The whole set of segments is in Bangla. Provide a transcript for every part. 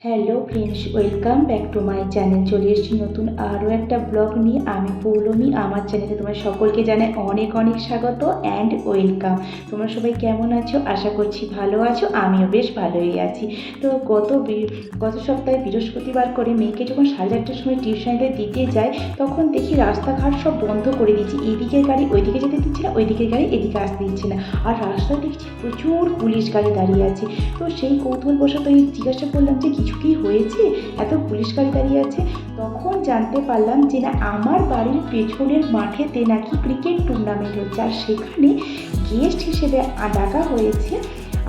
Hello friends, welcome back to my channel. চলে এসেছি নতুন আরও একটা ব্লগ নিয়ে। আমি পৌলমী। আমার চ্যানেলে তোমার সকলকে জানাই অনেক অনেক স্বাগত অ্যান্ড ওয়েলকাম। তোমরা সবাই কেমন আছো? আশা করছি ভালো আছো। আমিও বেশ ভালোই আছি। তো গত সপ্তাহে বৃহস্পতিবার করে মেয়েকে যখন 8:30টার সময় টিউশনিতে দিতে যাই, তখন দেখি রাস্তাঘাট সব বন্ধ করে দিচ্ছি। এদিকের গাড়ি ওইদিকে যেতে দিচ্ছে না, ওইদিকের গাড়ি এদিকে আসতে দিচ্ছে না। আর রাস্তায় দেখছি প্রচুর পুলিশ গাড়ি দাঁড়িয়ে আছে। তো সেই কৌতূহলবশত জিজ্ঞাসা করলাম যে কিছু কি হয়েছে, এত পুলিশ গাড়ি দাঁড়িয়ে আছে? তখন জানতে পারলাম যে না, আমার বাড়ির পেছনের মাঠেতে নাকি ক্রিকেট টুর্নামেন্ট হচ্ছে, আর সেখানে গেস্ট হিসেবে ডাকা হয়েছে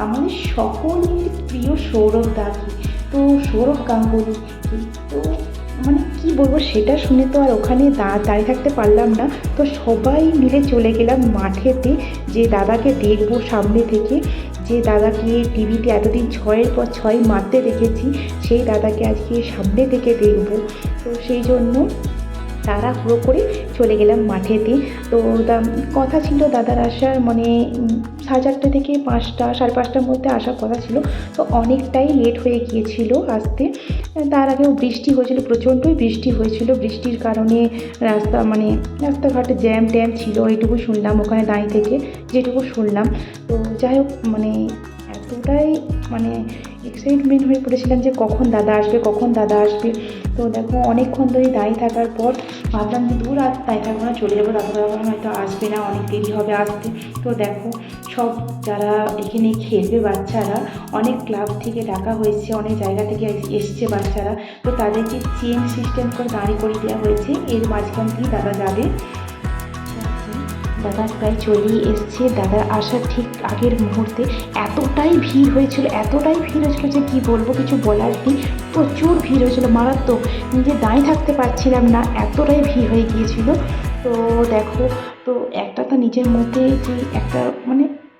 আমাদের সকলের প্রিয় সৌরভ দাকে। তো সৌরভ গাঙ্গুলি। তো মানে কি বলবো, সেটা শুনে তো আর ওখানে দাঁড়িয়ে থাকতে পারলাম না। তো সবাই মিলে চলে গেলাম মাঠেতে, যে দাদাকে দেখবো সামনে থেকে, যে দাদাকে টিভিতে এতদিন 6-এর পর 6 মারতে দেখেছি, সেই দাদাকে আজকে সামনে থেকে দেখব। তো সেই জন্য তাড়াহুড়ো করে চলে গেলাম মাঠেতে। তো কথা ছিল দাদার আসার মানে 4:30 থেকে 5টা 5:30টার মধ্যে আসার কথা ছিল। তো অনেকটাই লেট হয়ে গিয়েছিল আসতে। তার আগেও বৃষ্টি হয়েছিল, প্রচণ্ডই বৃষ্টি হয়েছিল। বৃষ্টির কারণে রাস্তাঘাটে জ্যাম ট্যাম ছিল, এইটুকু শুনলাম ওখানে দাঁড়িয়ে থেকে, যেটুকু শুনলাম। তো যাই হোক, এতটাই এক্সাইটমেন্ট হয়ে পড়েছিলাম যে কখন দাদা আসবে, কখন দাদা আসবে। তো দেখো, অনেকক্ষণ ধরে দাঁড়িয়ে থাকার পর ভাবলাম যে দূর আর দাঁড়িয়ে থাকবো না, চলে যাবো। দাদা হয়তো আসবে না, অনেক দেরি হবে আসতে। তো দেখো, সব যারা এখানে খেলবে বাচ্চারা, অনেক ক্লাব থেকে ডাকা হয়েছে, অনেক জায়গা থেকে এসছে বাচ্চারা। তো তাদেরকে চেন সিস্টেম করে দাঁড়িয়ে করে দেওয়া হয়েছে। এর মাঝখান দিয়ে দাদা যাবে। দাদা প্রায় চলেই এসছে। দাদার আসার ঠিক আগের মুহূর্তে এতটাই ভিড় হয়েছিল যে কী বলবো, কিছু বলার নেই। প্রচুর ভিড় হয়েছিল, মারাত্মক। নিজে দাঁড়িয়ে থাকতে পারছিলাম না, এতটাই ভিড় হয়ে গিয়েছিল। তো দেখো, তো একটা তো নিজের মধ্যে যে একটা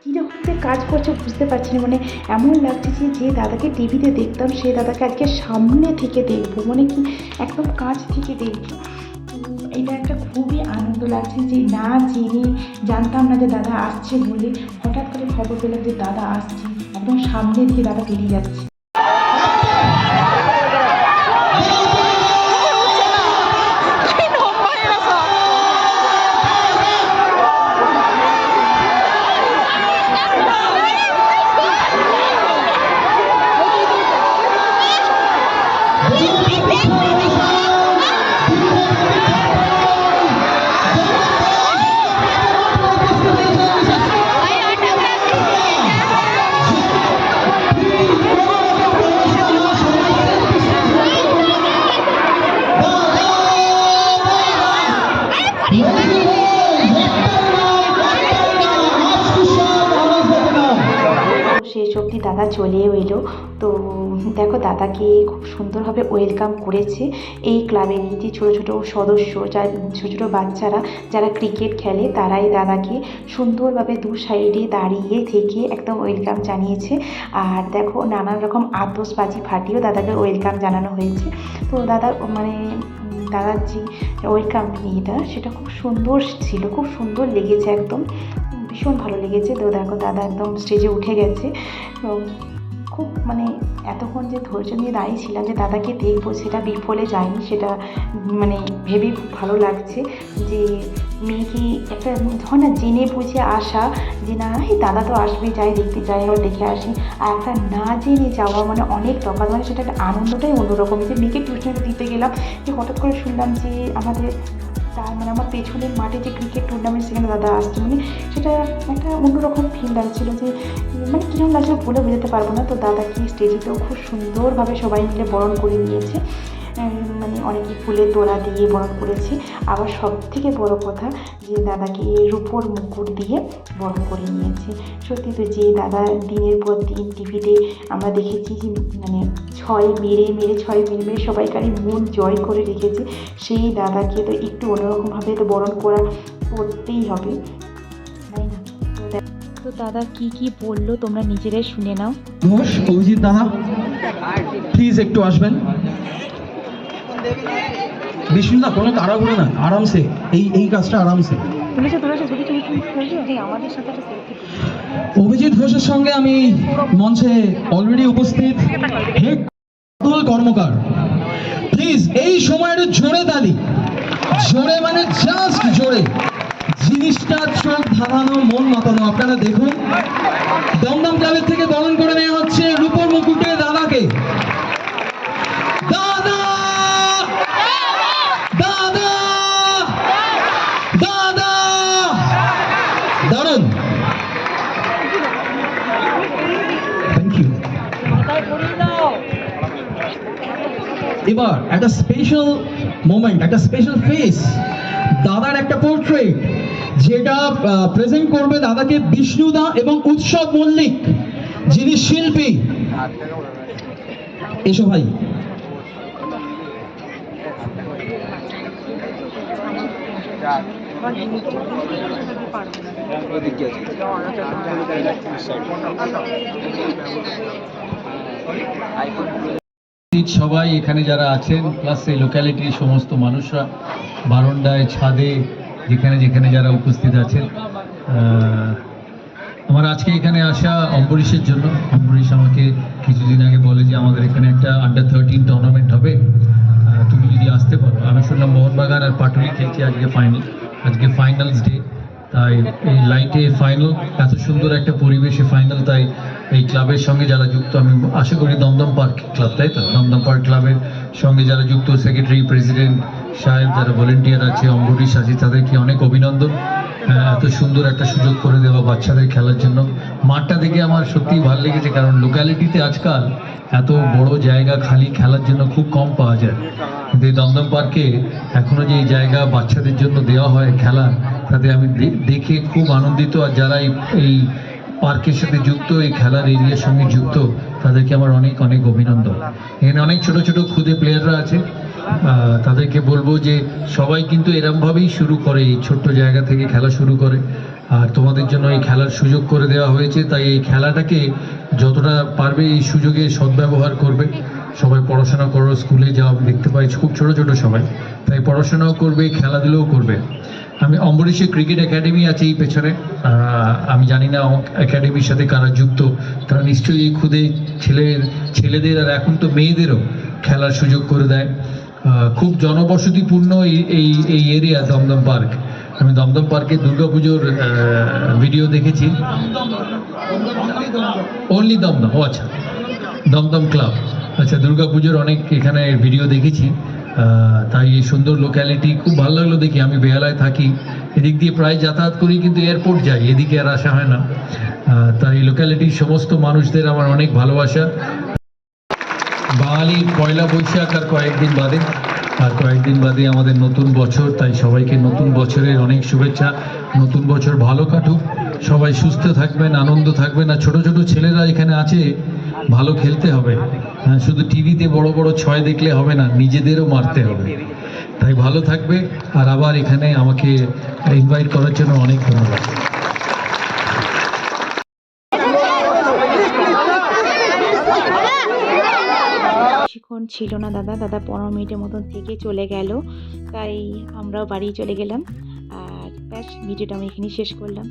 কীরকম যে কাজ করছে বুঝতে পারছি না। এমন লাগছে যে দাদাকে টিভিতে দেখতাম, সেই দাদাকে আজকে সামনে থেকে দেখবো, কি একদম কাছ থেকে দেখবো। এটা একটা খুবই আনন্দ লাগছে, যে না জেনে জানতাম না যে দাদা আসছে বলে, হঠাৎ করে খবর পেলাম যে দাদা আসছে, একদম সামনে থেকে দাদা বেরিয়ে যাচ্ছে। শেষ অবধি দাদা চলেও এলো। তো দেখো, দাদাকে খুব সুন্দরভাবে ওয়েলকাম করেছে এই ক্লাবের যে ছোটো ছোটো সদস্য, ছোটো ছোটো বাচ্চারা যারা ক্রিকেট খেলে, তারাই দাদাকে সুন্দরভাবে দু সাইডে দাঁড়িয়ে থেকে একদম ওয়েলকাম জানিয়েছে। আর দেখো, নানান রকম আতশবাজি ফাটিয়েও দাদাকে ওয়েলকাম জানানো হয়েছে। তো দাদার যে ওয়েলকাম ইয়েটা, সেটা খুব সুন্দর ছিল, খুব সুন্দর লেগেছে, একদম ভীষণ ভালো লেগেছে। তো দেখো, দাদা একদম স্টেজে উঠে গেছে। তো খুব এতক্ষণ যে ধৈর্য নিয়ে দাঁড়িয়েছিলাম যে দাদাকে দেখবো, সেটা বিফলে যায়নি। সেটা ভেবে খুব ভালো লাগছে যে মেয়েকে একটা ধর না জেনে বুঝে আসা, যে না এই দাদা তো আসবে, যাই দেখতে যাই, আবার দেখে আসি। আর একটা না জেনে যাওয়া অনেক তফাৎ। সেটা একটা আনন্দটাই অন্যরকম। যে মেয়েকে টিউশনে দিতে গেলাম, যে হঠাৎ করে শুনলাম যে আমাদের আমার পেছনের মাঠে যে ক্রিকেট টুর্নামেন্ট, সেখানে দাদা আসছে। সেটা একটা অন্যরকম ফিল লাগছিলো, যে কীরকম লাগছিলো বলে বোঝাতে পারবো না। তো দাদাকে স্টেজেতেও খুব সুন্দরভাবে সবাই মিলে বরণ করে নিয়েছে। অনেকে ফুলের তোড়া দিয়ে বরণ করেছে। আবার সবথেকে বড় কথা, যে দাদাকে রূপোর মুকুট দিয়ে বরণ করে নিয়েছে। সত্যি তো, যে দাদা দিনের পর দিন টিভিতে আমরা দেখেছি যে ছয় মেরে সবাইকারই মন জয় করে রেখেছে, সেই দাদাকে তো একটু অন্যরকমভাবে তো বরণ করতেই হবে, তাই না? তো দাদা কি বললো তোমরা নিজেরাই শুনে নাও। অভিজিৎ দাদা প্লিজ একটু আসবেন। বিষ্ণুদা, কোনো তাড়াহুড়ো না, আরামসে এই কাজটা আরামসে। অভিজিৎ ঘোষের সঙ্গে আমি মঞ্চে অলরেডি উপস্থিত হেড কর্মকার। প্লিজ এই সময় একটু জোরে তালি, জোরে মানে জাস্ট জোরে, জিনিসটা চোখ ধাঁধানো, মন মাতানো। আপনারা দেখুন, দমদম ক্লাবের থেকে বরণ করে নেওয়া হচ্ছে রূপোর মুকুটে দাদাকে। দাদা দাদা দাদা, দারুণ, থ্যাংক ইউ। এবার একটা স্পেশাল মোমেন্ট, একটা স্পেশাল ফেস, দাদার একটা পোর্ট্রেট, যেটা প্রেজেন্ট করবে দাদাকে বিষ্ণুদা এবং উৎসব মল্লিক, যিনি শিল্পী। এসো ভাই। সবাই এখানে যারা আছেন, প্লাস এই লোক্যালিটির সমস্ত মানুষরা, বারান্দায়, ছাদে, যেখানে যেখানে যারা উপস্থিত আছেন, আমার আজকে এখানে আসা অম্বরীশের জন্য। অম্বরীশ আমাকে কিছুদিন আগে বলে যে আমাদের এখানে একটা আন্ডার-13 টুর্নামেন্ট হবে, তুমি যদি আসতে পারো। আমি শুনলাম মোহনবাগান আর পাটুলি খেলছে আজকে ফাইনাল, আজকে ফাইনালস ডে, তাই এই লাইটে ফাইনাল, এত সুন্দর একটা পরিবেশে ফাইনাল, তাই এই ক্লাবের সঙ্গে যারা যুক্ত, আমি আশা করি দমদম পার্ক ক্লাব, তাই তো, দমদম পার্ক ক্লাবের সঙ্গে যারা যুক্ত, সেক্রেটারি, প্রেসিডেন্ট সাহেব, যারা ভলেন্টিয়ার আছে, অম্বরীশ আছে, তাদেরকে অনেক অভিনন্দন। এত সুন্দর একটা সুযোগ করে দেওয়া বাচ্চাদের খেলার জন্য। মাঠটা দেখে আমার সত্যিই ভালো লেগেছে, কারণ লোক্যালিটিতে আজকাল এত বড় জায়গা খালি খেলার জন্য খুব কম পাওয়া যায়, কিন্তু এই দমদম পার্কে এখনো যে এই জায়গা বাচ্চাদের জন্য দেওয়া হয় খেলা, তাতে আমি দেখে খুব আনন্দিত। আর যারা এই পার্কের সাথে যুক্ত, এই খেলার এরিয়ার সঙ্গে যুক্ত, তাদেরকে আমার অনেক অনেক অভিনন্দন। এখানে অনেক ছোট ছোট খুদে প্লেয়াররা আছে, তাদেরকে বলবো যে সবাই কিন্তু এরমভাবেই শুরু করে, এই ছোট্ট জায়গা থেকে খেলা শুরু করে। আর তোমাদের জন্য এই খেলার সুযোগ করে দেওয়া হয়েছে, তাই এই খেলাটাকে যতটা পারবে এই সুযোগে সদ্ব্যবহার করবে। সবাই পড়াশোনা করো, স্কুলে যাও, দেখতে পাই খুব ছোট ছোট সবাই, তাই পড়াশোনাও করবে, খেলাধুলোও করবে। আমি অম্বরীশের ক্রিকেট একাডেমি আছে এই পেছনে, আমি জানি না একাডেমির সাথে কারা যুক্ত, তারা নিশ্চয়ই এই খুদে ছেলেদের আর এখন তো মেয়েদেরও খেলার সুযোগ করে দেয়। খুব জনবসতিপূর্ণ এই এরিয়া দমদম পার্ক। আমি দমদম পার্কে দুর্গাপুজোর ভিডিও দেখেছি। অনলি দমদম, ও আচ্ছা, দমদম ক্লাব, আচ্ছা, দুর্গাপুজোর অনেক এখানে ভিডিও দেখেছি। তাই এই সুন্দর লোক্যালিটি খুব ভালো লাগলো দেখি। আমি বেহালায় থাকি, এদিক দিয়ে প্রায় যাতায়াত করি, কিন্তু এয়ারপোর্ট যাই, এদিকে আর আসা হয় না। তাই লোক্যালিটির সমস্ত মানুষদের আমার অনেক ভালোবাসা। বাঙালির পয়লা বৈশাখ আর কয়েকদিন বাদে আমাদের নতুন বছর, তাই সবাইকে নতুন বছরের অনেক শুভেচ্ছা। নতুন বছর ভালো কাটুক, সবাই সুস্থ থাকবেন, আনন্দ থাকবেন। আর ছোট ছোট ছেলেরা এখানে আছে, ভালো খেলতে হবে, শুধু টিভিতে বড় বড় ছয় দেখলে হবে না, নিজেদেরও মারতে হবে। তাই ভালো থাকবে। আর আবার এখানে আমাকে ইনভাইট করার জন্য অনেক ধন্যবাদ। বেশিক্ষণ ছিল না দাদা 15 মিনিটের মতন থেকে চলে গেল, তাই আমরাও বাড়ি চলে গেলাম। আর ব্যাস, ভিডিওটা আমি এখানেই শেষ করলাম।